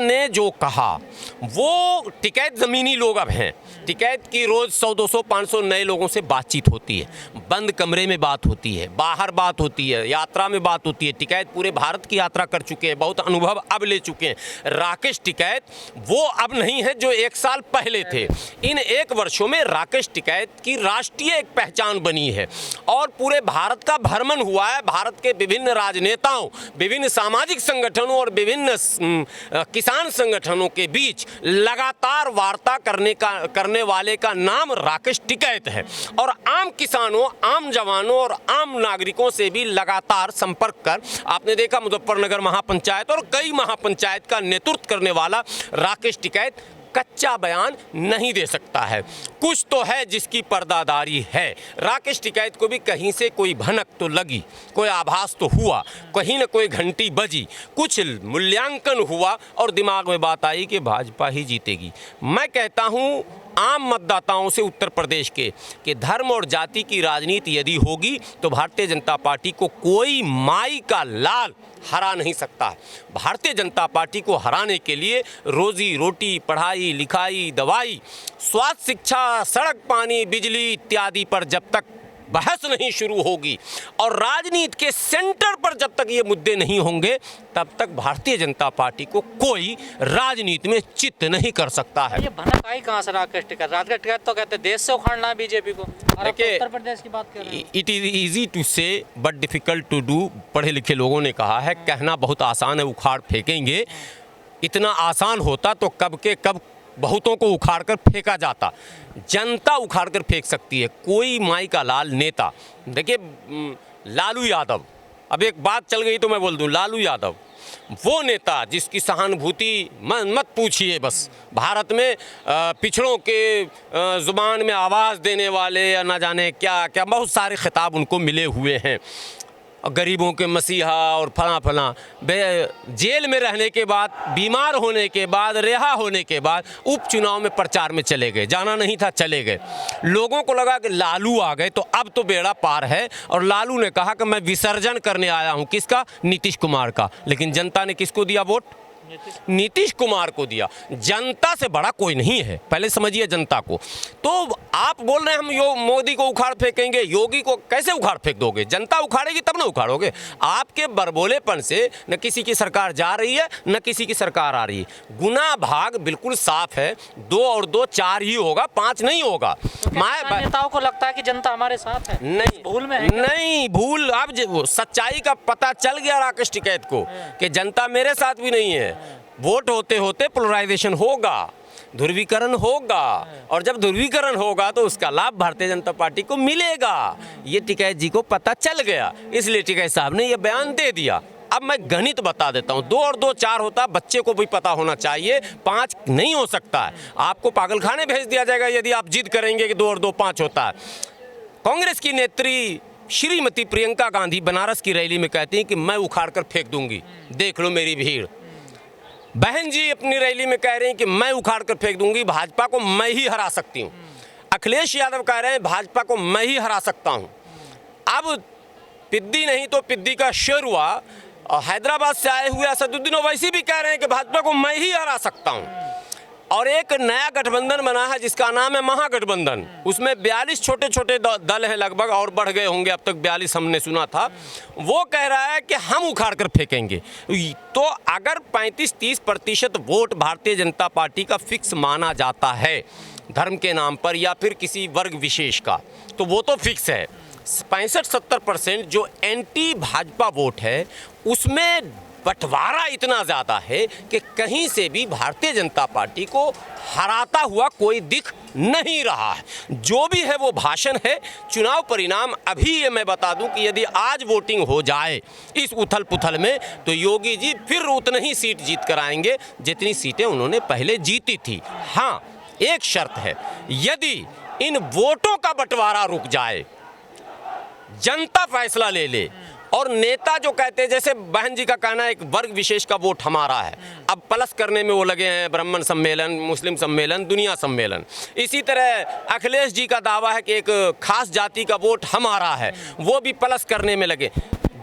ने जो कहा वो टिकैत ज़मीनी लोग अब हैं। टिकैत की रोज़ 100, 200, 500 नए लोगों से बातचीत होती है, बंद कमरे में बात होती है, बाहर बात होती है, यात्रा में बात होती है। टिकैत पूरे भारत की यात्रा कर चुके हैं, बहुत अनुभव अब ले चुके हैं। राकेश टिकैत वो अब नहीं है जो 1 साल पहले थे। इन 1 वर्षों में राकेश टिकैत की राष्ट्रीय एक पहचान बनी है और पूरे भारत का भ्रमण हुआ है। भारत के विभिन्न राजनेताओं, विभिन्न सामाजिक संगठनों और विभिन्न किसान संगठनों के बीच लगातार वार्ता करने वाले का नाम राकेश टिकैत है और आम किसानों, आम जवानों और आम नागरिकों से भी लगातार संपर्क कर आपने देखा मुजफ्फरनगर महापंचायत और कई महापंचायत का नेतृत्व करने वाला राकेश टिकैत कच्चा बयान नहीं दे सकता है। कुछ तो है जिसकी पर्दादारी है। राकेश टिकैत को भी कहीं से कोई भनक तो लगी, कोई आभास तो हुआ, कहीं न कोई घंटी बजी, कुछ मूल्यांकन हुआ और दिमाग में बात आई कि भाजपा ही जीतेगी। मैं कहता हूँ आम मतदाताओं से उत्तर प्रदेश के कि धर्म और जाति की राजनीति यदि होगी तो भारतीय जनता पार्टी को कोई माई का लाल हरा नहीं सकता है। भारतीय जनता पार्टी को हराने के लिए रोजी रोटी, पढ़ाई लिखाई, दवाई, स्वास्थ्य, शिक्षा, सड़क, पानी, बिजली इत्यादि पर जब तक बहस नहीं शुरू होगी और राजनीति के सेंटर पर जब तक ये मुद्दे नहीं होंगे तब तक भारतीय जनता पार्टी को कोई राजनीति में चित नहीं कर सकता है। ये भनक आई कहाँ से राकेश टिकैत? राकेश टिकैत तो कहते हैं देश से उखाड़ना है बीजेपी को, और आप उत्तर प्रदेश की बात कर रहे हैं। इट इज इजी टू से बट डिफिकल्ट टू डू। पढ़े लिखे लोगों ने कहा है, कहना बहुत आसान है, उखाड़ फेंकेंगे। इतना आसान होता तो कब के कब बहुतों को उखाड़ कर फेंका जाता। जनता उखाड़ कर फेंक सकती है, कोई माई का लाल नेता। देखिए लालू यादव, अब एक बात चल गई तो मैं बोल दूं, लालू यादव वो नेता जिसकी सहानुभूति मत पूछिए। बस भारत में पिछड़ों के ज़ुबान में आवाज़ देने वाले या ना जाने क्या क्या बहुत सारे खिताब उनको मिले हुए हैं। गरीबों के मसीहा और फला जेल में रहने के बाद, बीमार होने के बाद, रिहा होने के बाद उपचुनाव में प्रचार में चले गए। जाना नहीं था, चले गए। लोगों को लगा कि लालू आ गए तो अब तो बेड़ा पार है और लालू ने कहा कि मैं विसर्जन करने आया हूं। किसका? नीतीश कुमार का। लेकिन जनता ने किसको दिया वोट? नीतीश कुमार को दिया। जनता से बड़ा कोई नहीं है, पहले समझिए जनता को। तो आप बोल रहे हैं हम मोदी को उखाड़ फेंकेंगे, योगी को कैसे उखाड़ फेंक दोगे? जनता उखाड़ेगी तब ना उखाड़ोगे। आपके बरबोलेपन से न किसी की सरकार जा रही है न किसी की सरकार आ रही है। गुना भाग बिल्कुल साफ है, 2 और 2 4 ही होगा, 5 नहीं होगा। तो नेताओं को लगता है कि जनता हमारे साथ है, नहीं भूल में है नहीं भूल। अब सच्चाई का पता चल गया राकेश टिकैत को कि जनता मेरे साथ भी नहीं है। वोट होते होते पोलराइजेशन होगा, ध्रुवीकरण होगा और जब ध्रुवीकरण होगा तो उसका लाभ भारतीय जनता पार्टी को मिलेगा। ये टिकैत जी को पता चल गया, इसलिए टिकैत साहब ने ये बयान दे दिया। अब मैं गणित बता देता हूँ, 2 और 2 4 होता, बच्चे को भी पता होना चाहिए, 5 नहीं हो सकता है। आपको पागलखाने भेज दिया जाएगा यदि आप जिद करेंगे कि 2 और 2 5 होता है। कांग्रेस की नेत्री श्रीमती प्रियंका गांधी बनारस की रैली में कहती हैं कि मैं उखाड़ कर फेंक दूंगी, देख लो मेरी भीड़। बहन जी अपनी रैली में कह रही हैं कि मैं उखाड़ कर फेंक दूंगी, भाजपा को मैं ही हरा सकती हूँ। अखिलेश यादव कह रहे हैं भाजपा को मैं ही हरा सकता हूँ। अब पिद्दी नहीं तो पिद्दी का शेर हुआ। हैदराबाद से आए हुए असदुद्दीन ओवैसी भी कह रहे हैं कि भाजपा को मैं ही हरा सकता हूँ। और एक नया गठबंधन बना है जिसका नाम है महागठबंधन। उसमें 42 छोटे छोटे दल हैं लगभग, और बढ़ गए होंगे, अब तक 42 हमने सुना था। वो कह रहा है कि हम उखाड़ कर फेंकेंगे। तो अगर 35-30% वोट भारतीय जनता पार्टी का फिक्स माना जाता है धर्म के नाम पर या फिर किसी वर्ग विशेष का, तो वो तो फिक्स है। 65-70% जो एंटी भाजपा वोट है उसमें बंटवारा इतना ज़्यादा है कि कहीं से भी भारतीय जनता पार्टी को हराता हुआ कोई दिख नहीं रहा है। जो भी है वो भाषण है। चुनाव परिणाम अभी ये मैं बता दूं कि यदि आज वोटिंग हो जाए इस उथल पुथल में तो योगी जी फिर उतनी ही सीट जीत कर आएंगे जितनी सीटें उन्होंने पहले जीती थी। हाँ, एक शर्त है, यदि इन वोटों का बंटवारा रुक जाए, जनता फैसला ले ले और नेता जो कहते हैं, जैसे बहन जी का कहना है एक वर्ग विशेष का वोट हमारा है, अब प्लस करने में वो लगे हैं, ब्राह्मण सम्मेलन, मुस्लिम सम्मेलन, दुनिया सम्मेलन। इसी तरह अखिलेश जी का दावा है कि एक खास जाति का वोट हमारा है, वो भी प्लस करने में लगे।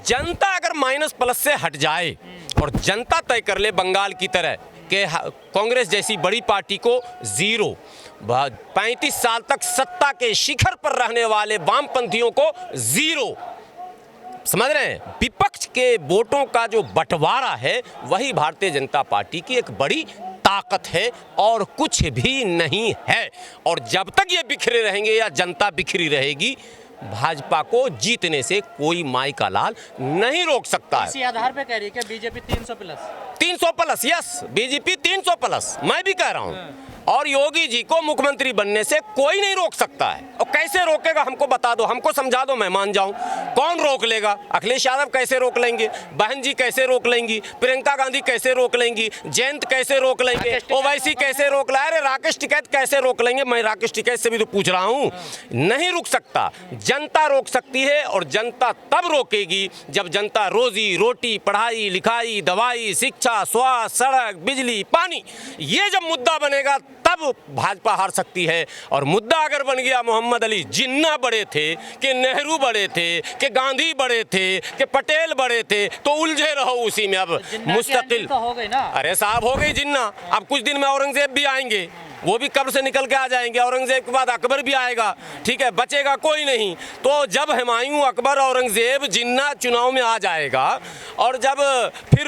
जनता अगर माइनस प्लस से हट जाए और जनता तय कर ले बंगाल की तरह कि कांग्रेस जैसी बड़ी पार्टी को जीरो, 35 साल तक सत्ता के शिखर पर रहने वाले वामपंथियों को जीरो। समझ रहे हैं, विपक्ष के वोटों का जो बंटवारा है वही भारतीय जनता पार्टी की एक बड़ी ताकत है और कुछ भी नहीं है। और जब तक ये बिखरे रहेंगे या जनता बिखरी रहेगी, भाजपा को जीतने से कोई माई का लाल नहीं रोक सकता है। इसी आधार पे कह रही है कि BJP 300 plus 300 plus, yes, BJP 300 plus, मैं भी कह रहा हूं। और योगी जी को मुख्यमंत्री बनने से कोई नहीं रोक सकता है। और कैसे रोकेगा हमको बता दो, हमको समझा दो, मैं मान जाऊं। कौन रोक लेगा? अखिलेश यादव कैसे रोक लेंगे? बहन जी कैसे रोक लेंगी? प्रियंका गांधी कैसे रोक लेंगी? जयंत कैसे रोक लेंगे? ओवैसी कैसे रोक लेंगे? अरे राकेश टिकैत कैसे रोक लेंगे? मैं राकेश टिकैत से भी तो पूछ रहा हूं। नहीं रुक सकता, जनता रोक सकती है। और जनता तब रोकेगी जब जनता रोजी रोटी, पढ़ाई लिखाई, दवाई, शिक्षा, स्वास्थ्य, सड़क, बिजली, पानी, ये जब मुद्दा बनेगा तब भाजपा हार सकती है। और मुद्दा अगर बन गया मोहम्मद अली जिन्ना बड़े थे, कि नेहरू बड़े थे, कि गांधी बड़े थे, कि पटेल बड़े थे, तो उलझे रहो उसी में। अब मुस्तकिल तो हो गई ना। अरे साहब, हो गई जिन्ना। अब कुछ दिन में औरंगजेब भी आएंगे, वो भी कब्र से निकल के आ जाएंगे। औरंगजेब के बाद अकबर भी आएगा, ठीक है, बचेगा कोई नहीं। तो जब हुमायूं, अकबर, औरंगजेब, जिन्ना चुनाव में आ जाएगा और जब फिर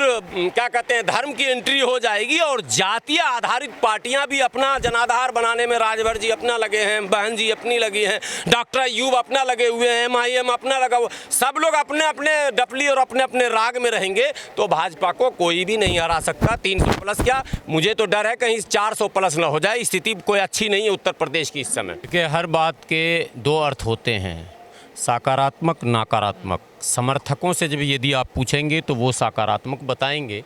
क्या कहते हैं धर्म की एंट्री हो जाएगी और जातीय आधारित पार्टियां भी अपना जनाधार बनाने में, राजभर जी अपना लगे हैं, बहन जी अपनी लगी हैं, डॉक्टर अयूब अपना लगे हुए हैं, MIM अपना लगा हुआ, सब लोग अपने अपने डपली और अपने अपने राग में रहेंगे, तो भाजपा को कोई भी नहीं हरा सकता। 300 प्लस क्या, मुझे तो डर है कहीं 400 प्लस ना हो जाए। स्थिति कोई अच्छी नहीं है उत्तर प्रदेश की इस समय। कि हर बात के दो अर्थ होते हैं, सकारात्मक, नकारात्मक। समर्थकों से जब यदि आप पूछेंगे तो वो सकारात्मक बताएंगे,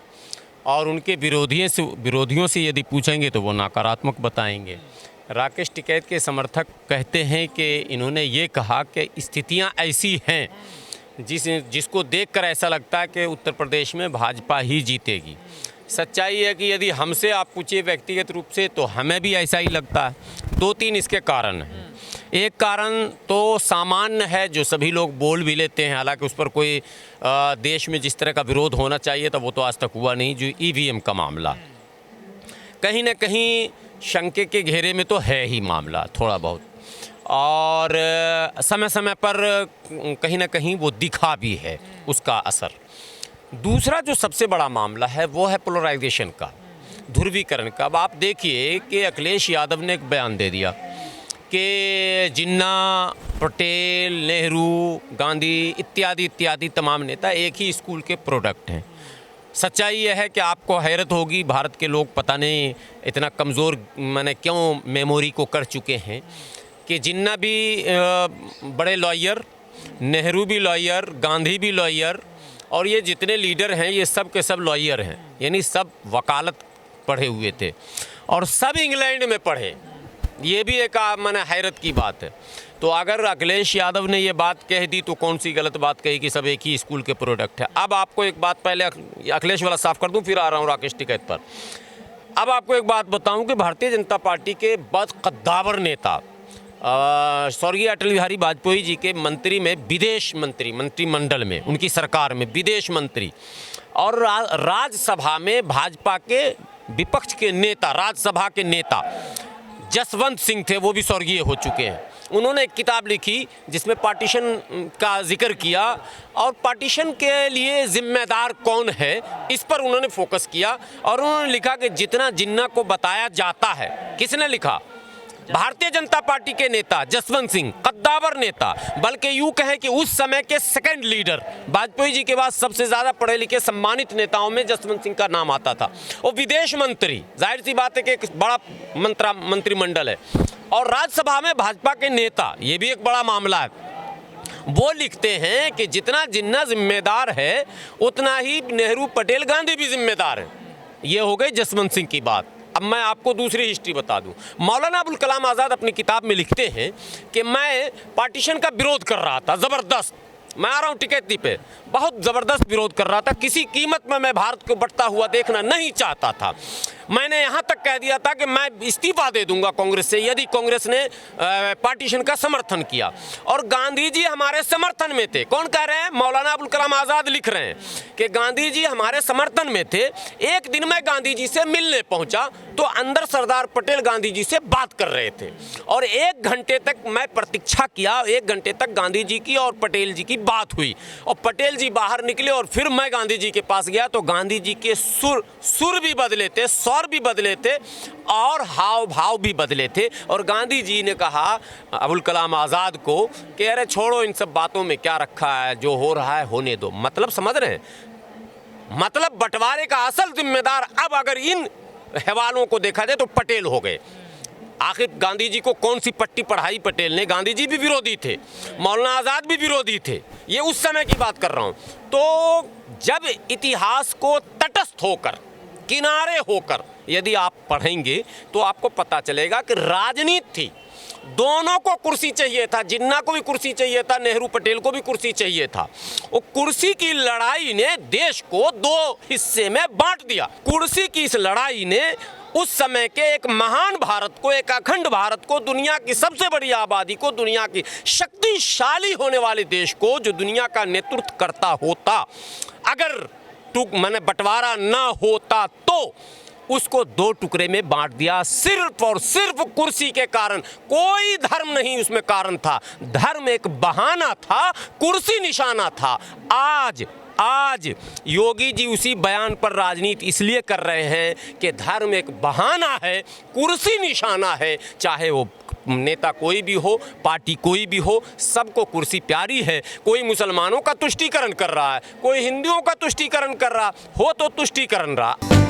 और उनके विरोधियों से यदि पूछेंगे तो वो नकारात्मक बताएंगे। राकेश टिकैत के समर्थक कहते हैं कि इन्होंने ये कहा कि स्थितियां ऐसी हैं जिसको देखकर ऐसा लगता है कि उत्तर प्रदेश में भाजपा ही जीतेगी। सच्चाई है कि यदि हमसे आप पूछिए व्यक्तिगत रूप से तो हमें भी ऐसा ही लगता है। 2-3 इसके कारण हैं। एक कारण तो सामान्य है जो सभी लोग बोल भी लेते हैं, हालांकि उस पर कोई देश में जिस तरह का विरोध होना चाहिए था वो तो आज तक हुआ नहीं, जो EVM का मामला कहीं ना कहीं शंके के घेरे में तो है ही मामला थोड़ा बहुत, और समय समय पर कहीं ना कहीं वो दिखा भी है उसका असर। दूसरा जो सबसे बड़ा मामला है वो है पोलराइजेशन का, ध्रुवीकरण का। अब आप देखिए कि अखिलेश यादव ने एक बयान दे दिया कि जिन्ना, पटेल, नेहरू, गांधी इत्यादि इत्यादि तमाम नेता एक ही स्कूल के प्रोडक्ट हैं। सच्चाई यह है कि आपको हैरत होगी, भारत के लोग पता नहीं इतना कमज़ोर मैंने क्यों मेमोरी को कर चुके हैं कि जिन्ना भी बड़े लॉयर, नेहरू भी लॉयर, गांधी भी लॉयर, और ये जितने लीडर हैं ये सब के सब लॉयर हैं, यानी सब वकालत पढ़े हुए थे और सब इंग्लैंड में पढ़े। ये भी एक मैंने हैरत की बात है। तो अगर अखिलेश यादव ने ये बात कह दी तो कौन सी गलत बात कही कि सब एक ही स्कूल के प्रोडक्ट है। अब आपको एक बात, पहले अखिलेश वाला साफ कर दूं, फिर आ रहा हूँ राकेश टिकैत पर। अब आपको एक बात बताऊं कि भारतीय जनता पार्टी के बदकद्दावर नेता स्वर्गीय अटल बिहारी वाजपेयी जी के मंत्री में, विदेश मंत्री, मंत्रिमंडल में, उनकी सरकार में विदेश मंत्री, और राज्यसभा में भाजपा के विपक्ष के नेता, राज्यसभा के नेता जसवंत सिंह थे, वो भी स्वर्गीय हो चुके हैं। उन्होंने एक किताब लिखी जिसमें पार्टीशन का जिक्र किया और पार्टीशन के लिए जिम्मेदार कौन है इस पर उन्होंने फोकस किया। और उन्होंने लिखा कि जितना जिन्ना को बताया जाता है, किसने लिखा? भारतीय जनता पार्टी के नेता जसवंत सिंह, कद्दावर नेता, बल्कि यूं कहें कि उस समय के सेकंड लीडर, वाजपेयी जी के बाद सबसे ज्यादा पढ़े लिखे सम्मानित नेताओं में जसवंत सिंह का नाम आता था। वो विदेश मंत्री, जाहिर सी बात है कि एक बड़ा मंत्रिमंडल है, और राज्यसभा में भाजपा के नेता, ये भी एक बड़ा मामला है। वो लिखते हैं कि जितना जिन्ना जिम्मेदार है उतना ही नेहरू, पटेल, गांधी भी जिम्मेदार है। ये हो गई जसवंत सिंह की बात। अब मैं आपको दूसरी हिस्ट्री बता दूं। मौलाना अबुल कलाम आज़ाद अपनी किताब में लिखते हैं कि मैं पार्टीशन का विरोध कर रहा था ज़बरदस्त, मैं आ रहा हूँ टिकैती पे, बहुत ज़बरदस्त विरोध कर रहा था। किसी कीमत में मैं भारत को बंटता हुआ देखना नहीं चाहता था। मैंने यहाँ तक कह दिया था कि मैं इस्तीफा दे दूंगा कांग्रेस से यदि कांग्रेस ने पार्टीशन का समर्थन किया। और गांधी जी हमारे समर्थन में थे। कौन कह रहे हैं? मौलाना अबुल कलाम आज़ाद लिख रहे हैं कि गांधी जी हमारे समर्थन में थे। एक दिन मैं गांधी जी से मिलने पहुंचा तो अंदर सरदार पटेल गांधी जी से बात कर रहे थे और 1 घंटे तक मैं प्रतीक्षा किया। 1 घंटे तक गांधी जी की और पटेल जी की बात हुई और पटेल जी बाहर निकले और फिर मैं गांधी जी के पास गया तो गांधी जी के सुर भी बदले थे, स्वर भी बदले थे और हाव भाव भी बदले थे। और गांधी जी ने कहा अबुल कलाम आज़ाद को कि अरे छोड़ो, इन सब बातों में क्या रखा है, जो हो रहा है होने दो। मतलब समझ रहे हैं? मतलब बंटवारे का असल जिम्मेदार अब अगर इन हवालों को देखा जाए तो पटेल हो गए। आखिर गांधी जी को कौन सी पट्टी पढ़ाई पटेल ने? गांधी जी भी विरोधी थे, मौलाना आज़ाद भी विरोधी थे। ये उस समय की बात कर रहा हूँ। तो जब इतिहास को तटस्थ होकर, किनारे होकर यदि आप पढ़ेंगे तो आपको पता चलेगा कि राजनीति थी। दोनों को कुर्सी चाहिए था। जिन्ना को भी कुर्सी चाहिए था, नेहरू पटेल को भी कुर्सी चाहिए था। वो कुर्सी की लड़ाई ने देश को 2 हिस्से में बांट दिया। कुर्सी की इस लड़ाई ने उस समय के एक महान भारत को, एक अखंड भारत को, दुनिया की सबसे बड़ी आबादी को, दुनिया की शक्तिशाली होने वाले देश को, जो दुनिया का नेतृत्व करता होता, अगर मैंने बंटवारा ना होता तो उसको 2 टुकड़े में बांट दिया। सिर्फ और सिर्फ कुर्सी के कारण। कोई धर्म नहीं उसमें कारण था। धर्म एक बहाना था, कुर्सी निशाना था। आज योगी जी उसी बयान पर राजनीति इसलिए कर रहे हैं कि धर्म एक बहाना है, कुर्सी निशाना है। चाहे वो नेता कोई भी हो, पार्टी कोई भी हो, सबको कुर्सी प्यारी है। कोई मुसलमानों का तुष्टीकरण कर रहा है, कोई हिंदुओं का तुष्टीकरण कर रहा हो तो तुष्टीकरण रहा।